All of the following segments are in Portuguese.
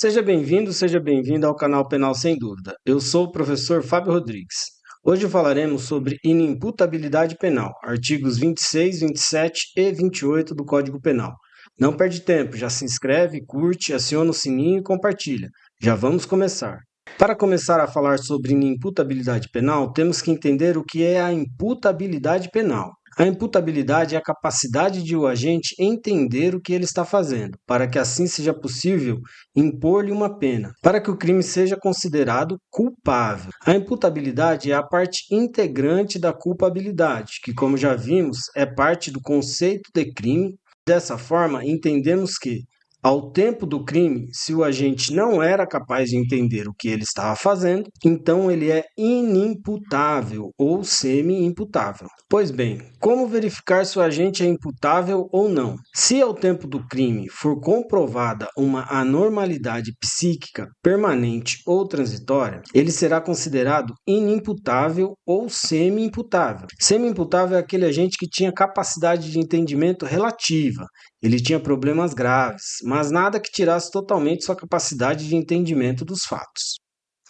Seja bem-vindo ao canal Penal Sem Dúvida. Eu sou o professor Fábio Rodrigues. Hoje falaremos sobre inimputabilidade penal, artigos 26, 27 e 28 do Código Penal. Não perde tempo, já se inscreve, curte, aciona o sininho e compartilha. Já vamos começar. Para começar a falar sobre inimputabilidade penal, temos que entender o que é a imputabilidade penal. A imputabilidade é a capacidade de o agente entender o que ele está fazendo, para que assim seja possível impor-lhe uma pena, para que o crime seja considerado culpável. A imputabilidade é a parte integrante da culpabilidade, que, como já vimos, é parte do conceito de crime. Dessa forma, entendemos que, ao tempo do crime, se o agente não era capaz de entender o que ele estava fazendo, então ele é inimputável ou semi-imputável. Pois bem, como verificar se o agente é imputável ou não? Se ao tempo do crime for comprovada uma anormalidade psíquica permanente ou transitória, ele será considerado inimputável ou semi-imputável. Semi-imputável é aquele agente que tinha capacidade de entendimento relativa. Ele tinha problemas graves, mas nada que tirasse totalmente sua capacidade de entendimento dos fatos.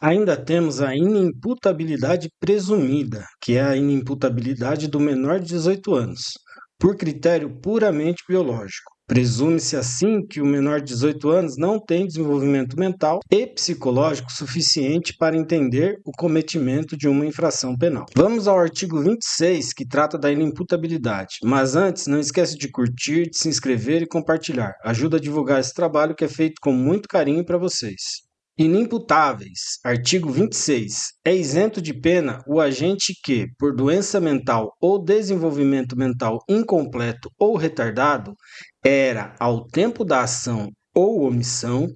Ainda temos a inimputabilidade presumida, que é a inimputabilidade do menor de 18 anos, por critério puramente biológico. Presume-se assim que o menor de 18 anos não tem desenvolvimento mental e psicológico suficiente para entender o cometimento de uma infração penal. Vamos ao artigo 26, que trata da inimputabilidade. Mas antes, não esquece de curtir, de se inscrever e compartilhar. Ajuda a divulgar esse trabalho que é feito com muito carinho para vocês. Inimputáveis. Artigo 26. É isento de pena o agente que, por doença mental ou desenvolvimento mental incompleto ou retardado, era, ao tempo da ação ou omissão,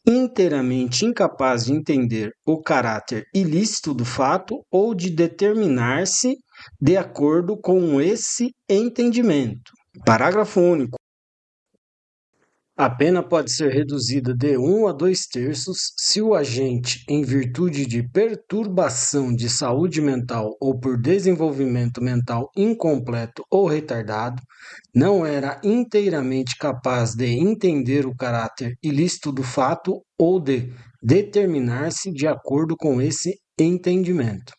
inteiramente incapaz de entender o caráter ilícito do fato ou de determinar-se de acordo com esse entendimento. Parágrafo único. A pena pode ser reduzida de 1 a 2/3 se o agente, em virtude de perturbação de saúde mental ou por desenvolvimento mental incompleto ou retardado, não era inteiramente capaz de entender o caráter ilícito do fato ou de determinar-se de acordo com esse entendimento.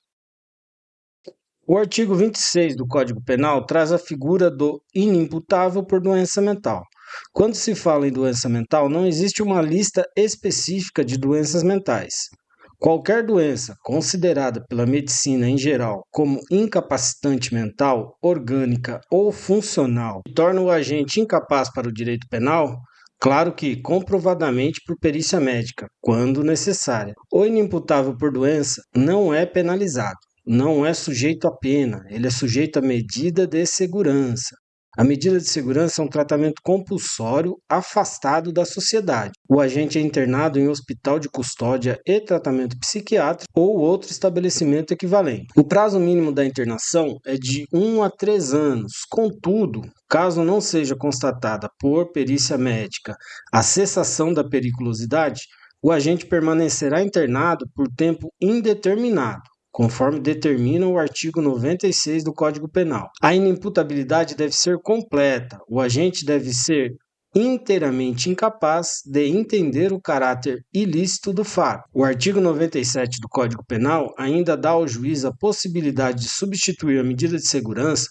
O artigo 26 do Código Penal traz a figura do inimputável por doença mental. Quando se fala em doença mental, não existe uma lista específica de doenças mentais. Qualquer doença considerada pela medicina em geral como incapacitante mental, orgânica ou funcional que torna o agente incapaz para o direito penal, claro que comprovadamente por perícia médica, quando necessária. O inimputável por doença não é penalizado, não é sujeito a pena, ele é sujeito a medida de segurança. A medida de segurança é um tratamento compulsório afastado da sociedade. O agente é internado em hospital de custódia e tratamento psiquiátrico ou outro estabelecimento equivalente. O prazo mínimo da internação é de 1 a 3 anos. Contudo, caso não seja constatada por perícia médica a cessação da periculosidade, o agente permanecerá internado por tempo indeterminado, conforme determina o artigo 96 do Código Penal. A inimputabilidade deve ser completa. O agente deve ser inteiramente incapaz de entender o caráter ilícito do fato. O artigo 97 do Código Penal ainda dá ao juiz a possibilidade de substituir a medida de segurança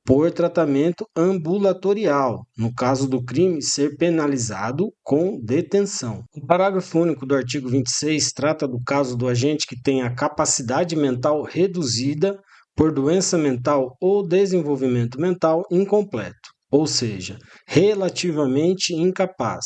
por tratamento ambulatorial, no caso do crime ser penalizado com detenção. O parágrafo único do artigo 26 trata do caso do agente que tem a capacidade mental reduzida por doença mental ou desenvolvimento mental incompleto, ou seja, relativamente incapaz.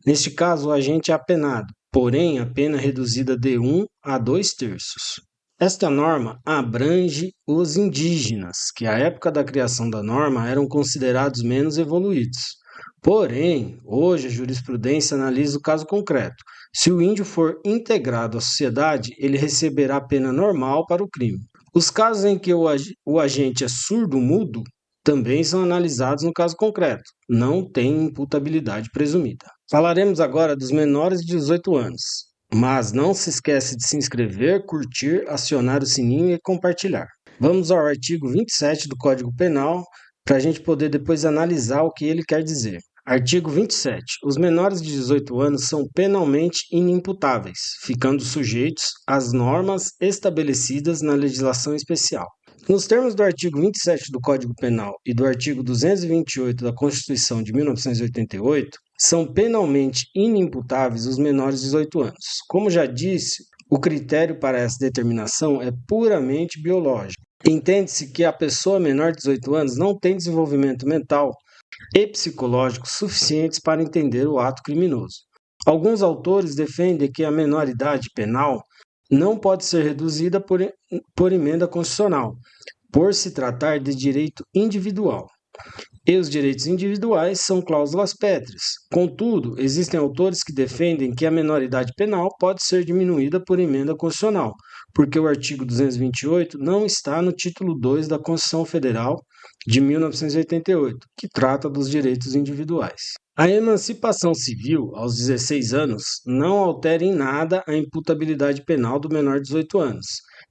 Neste caso, o agente é apenado, porém a pena é reduzida de 1 a 2/3. Esta norma abrange os indígenas, que à época da criação da norma eram considerados menos evoluídos. Porém, hoje a jurisprudência analisa o caso concreto. Se o índio for integrado à sociedade, ele receberá a pena normal para o crime. Os casos em que o agente é surdo-mudo também são analisados no caso concreto. Não tem imputabilidade presumida. Falaremos agora dos menores de 18 anos. Mas não se esquece de se inscrever, curtir, acionar o sininho e compartilhar. Vamos ao artigo 27 do Código Penal para a gente poder depois analisar o que ele quer dizer. Artigo 27. Os menores de 18 anos são penalmente inimputáveis, ficando sujeitos às normas estabelecidas na legislação especial. Nos termos do artigo 27 do Código Penal e do artigo 228 da Constituição de 1988, são penalmente inimputáveis os menores de 18 anos. Como já disse, o critério para essa determinação é puramente biológico. Entende-se que a pessoa menor de 18 anos não tem desenvolvimento mental e psicológico suficientes para entender o ato criminoso. Alguns autores defendem que a menoridade penal não pode ser reduzida por emenda constitucional, por se tratar de direito individual. E os direitos individuais são cláusulas pétreas. Contudo, existem autores que defendem que a menoridade penal pode ser diminuída por emenda constitucional, porque o artigo 228 não está no título 2 da Constituição Federal de 1988, que trata dos direitos individuais. A emancipação civil, aos 16 anos, não altera em nada a imputabilidade penal do menor de 18 anos.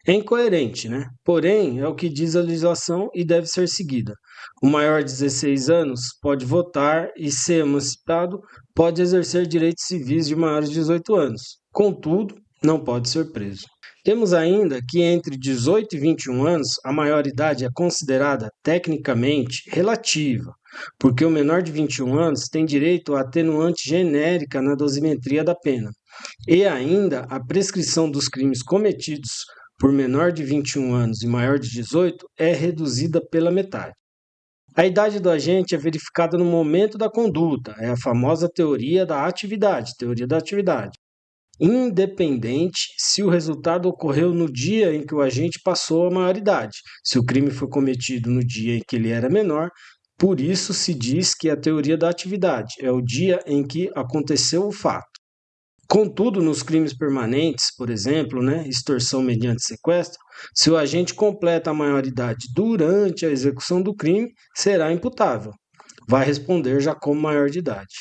É incoerente, né? Porém, é o que diz a legislação e deve ser seguida. O maior de 16 anos pode votar e, ser emancipado, pode exercer direitos civis de maiores de 18 anos. Contudo, não pode ser preso. Temos ainda que entre 18 e 21 anos, a maioridade é considerada tecnicamente relativa, porque o menor de 21 anos tem direito à atenuante genérica na dosimetria da pena. E ainda a prescrição dos crimes cometidos por menor de 21 anos e maior de 18 é reduzida pela metade. A idade do agente é verificada no momento da conduta, é a famosa teoria da atividade, independente se o resultado ocorreu no dia em que o agente passou a maioridade. Se o crime foi cometido no dia em que ele era menor, por isso se diz que a teoria da atividade é o dia em que aconteceu o fato. Contudo, nos crimes permanentes, por exemplo, extorsão mediante sequestro, se o agente completa a maioridade durante a execução do crime, será imputável. Vai responder já como maior de idade.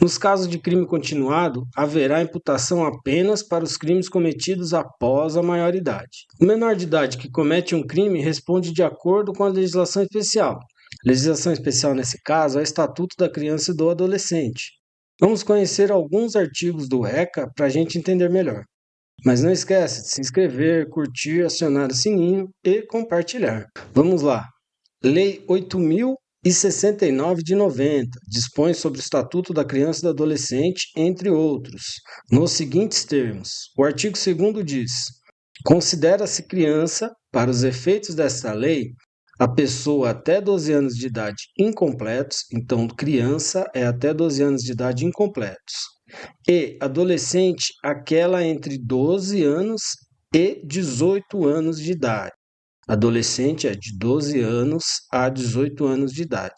Nos casos de crime continuado, haverá imputação apenas para os crimes cometidos após a maioridade. O menor de idade que comete um crime responde de acordo com a legislação especial. Legislação especial, nesse caso, é o Estatuto da Criança e do Adolescente. Vamos conhecer alguns artigos do ECA para a gente entender melhor. Mas não esquece de se inscrever, curtir, acionar o sininho e compartilhar. Vamos lá. Lei 8.069 de 90 dispõe sobre o Estatuto da Criança e do Adolescente, entre outros, nos seguintes termos. O artigo 2º diz: considera-se criança, para os efeitos desta lei, a pessoa até 12 anos de idade incompletos, então criança é até 12 anos de idade incompletos, e adolescente aquela entre 12 anos e 18 anos de idade. Adolescente é de 12 anos a 18 anos de idade.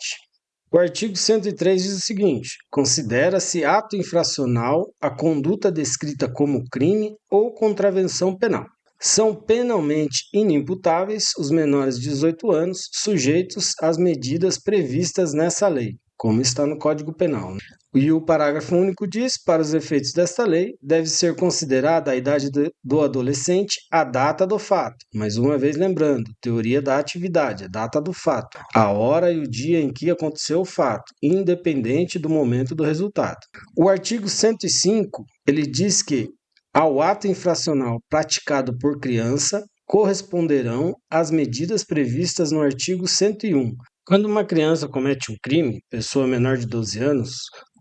O artigo 103 diz o seguinte: considera-se ato infracional a conduta descrita como crime ou contravenção penal. São penalmente inimputáveis os menores de 18 anos sujeitos às medidas previstas nessa lei, como está no Código Penal. E o parágrafo único diz: para os efeitos desta lei, deve ser considerada a idade do adolescente a data do fato. Mais uma vez lembrando, teoria da atividade, a data do fato, a hora e o dia em que aconteceu o fato, independente do momento do resultado. O artigo 105, ele diz que ao ato infracional praticado por criança corresponderão as medidas previstas no artigo 101. Quando uma criança comete um crime, pessoa menor de 12 anos,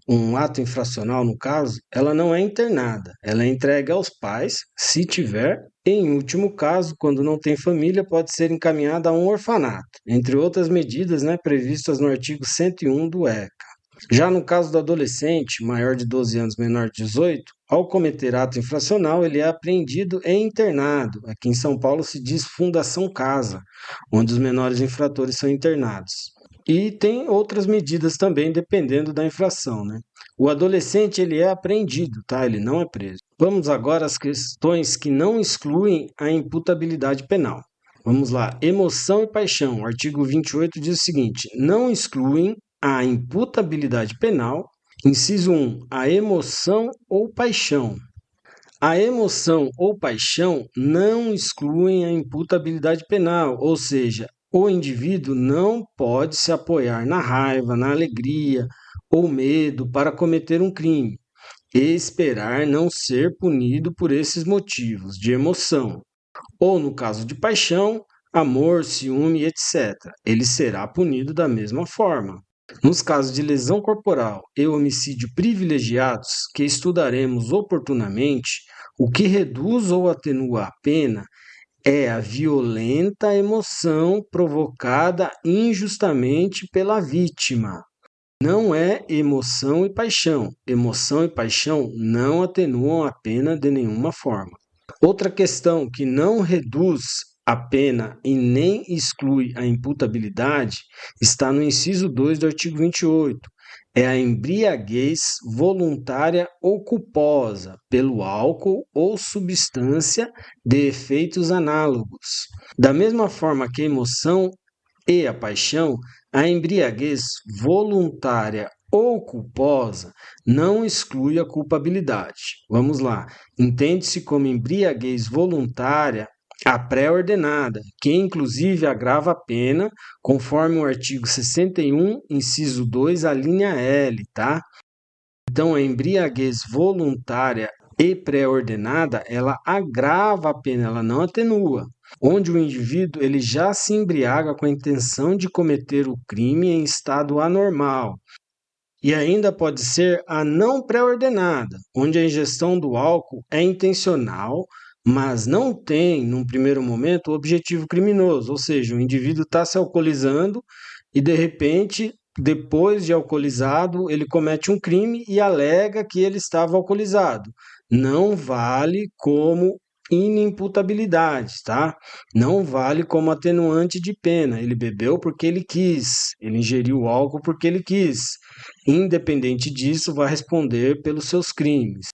um ato infracional no caso, ela não é internada, ela é entregue aos pais, se tiver, e em último caso, quando não tem família, pode ser encaminhada a um orfanato, entre outras medidas previstas no artigo 101 do ECA. Já no caso do adolescente, maior de 12 anos, menor de 18, ao cometer ato infracional, ele é apreendido e internado. Aqui em São Paulo se diz Fundação Casa, onde os menores infratores são internados. E tem outras medidas também, dependendo da infração, O adolescente, ele é apreendido, ele não é preso. Vamos agora às questões que não excluem a imputabilidade penal. Vamos lá. Emoção e paixão. O artigo 28 diz o seguinte: não excluem a imputabilidade penal, inciso 1, a emoção ou paixão. A emoção ou paixão não excluem a imputabilidade penal, ou seja, o indivíduo não pode se apoiar na raiva, na alegria ou medo para cometer um crime, e esperar não ser punido por esses motivos de emoção. Ou, no caso de paixão, amor, ciúme, etc. Ele será punido da mesma forma. Nos casos de lesão corporal e homicídio privilegiados, que estudaremos oportunamente, o que reduz ou atenua a pena é a violenta emoção provocada injustamente pela vítima. Não é emoção e paixão. Emoção e paixão não atenuam a pena de nenhuma forma. Outra questão que não reduz a pena e nem exclui a imputabilidade está no inciso 2 do artigo 28. É a embriaguez voluntária ou culposa pelo álcool ou substância de efeitos análogos. Da mesma forma que a emoção e a paixão, a embriaguez voluntária ou culposa não exclui a culpabilidade. Vamos lá. Entende-se como embriaguez voluntária a pré-ordenada, que inclusive agrava a pena, conforme o artigo 61, inciso 2, a linha L, tá? Então, a embriaguez voluntária e pré-ordenada, ela agrava a pena, ela não atenua. Onde o indivíduo ele já se embriaga com a intenção de cometer o crime em estado anormal. E ainda pode ser a não pré-ordenada, onde a ingestão do álcool é intencional, mas não tem, num primeiro momento, o objetivo criminoso, ou seja, o indivíduo está se alcoolizando e, de repente, depois de alcoolizado, ele comete um crime e alega que ele estava alcoolizado. Não vale como inimputabilidade, tá? Não vale como atenuante de pena. Ele bebeu porque ele quis, ele ingeriu álcool porque ele quis. Independente disso, vai responder pelos seus crimes.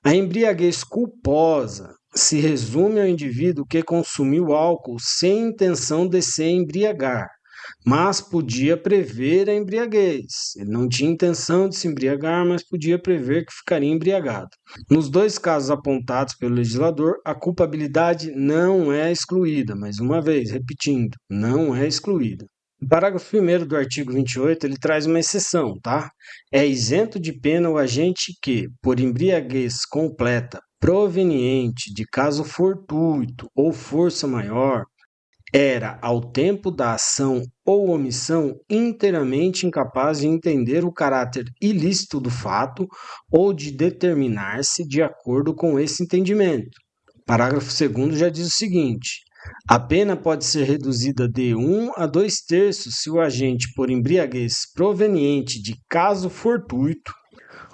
A embriaguez culposa se resume ao indivíduo que consumiu álcool sem intenção de se embriagar, mas podia prever a embriaguez. Ele não tinha intenção de se embriagar, mas podia prever que ficaria embriagado. Nos dois casos apontados pelo legislador, a culpabilidade não é excluída. Mais uma vez, repetindo, não é excluída. O parágrafo 1º do artigo 28, ele traz uma exceção, tá? É isento de pena o agente que, por embriaguez completa, proveniente de caso fortuito ou força maior, era, ao tempo da ação ou omissão, inteiramente incapaz de entender o caráter ilícito do fato ou de determinar-se de acordo com esse entendimento. Parágrafo 2º já diz o seguinte: a pena pode ser reduzida de 1 a 2/3 se o agente, por embriaguez proveniente de caso fortuito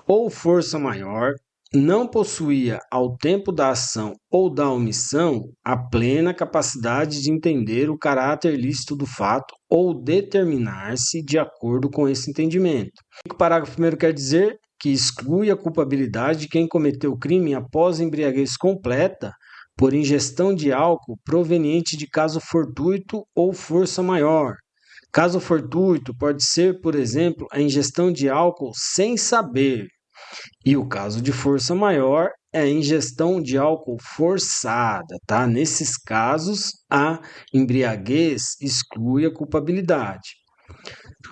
ou força maior, não possuía, ao tempo da ação ou da omissão, a plena capacidade de entender o caráter ilícito do fato ou determinar-se de acordo com esse entendimento. O que o parágrafo 1º quer dizer? Que exclui a culpabilidade de quem cometeu o crime após a embriaguez completa por ingestão de álcool proveniente de caso fortuito ou força maior. Caso fortuito pode ser, por exemplo, a ingestão de álcool sem saber. E o caso de força maior é a ingestão de álcool forçada, tá? Nesses casos, a embriaguez exclui a culpabilidade.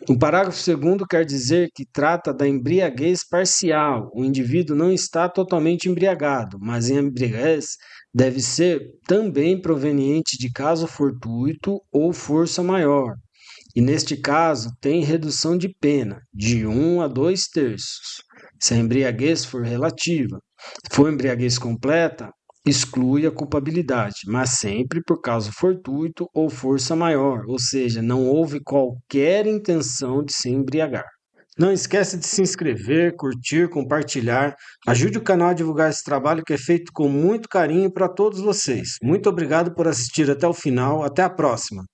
O parágrafo 2º quer dizer que trata da embriaguez parcial. O indivíduo não está totalmente embriagado, mas a embriaguez deve ser também proveniente de caso fortuito ou força maior. E neste caso, tem redução de pena, de 1 a 2/3. Se a embriaguez for relativa. Se for embriaguez completa, exclui a culpabilidade, mas sempre por caso fortuito ou força maior, ou seja, não houve qualquer intenção de se embriagar. Não esqueça de se inscrever, curtir, compartilhar. Ajude o canal a divulgar esse trabalho que é feito com muito carinho para todos vocês. Muito obrigado por assistir até o final. Até a próxima!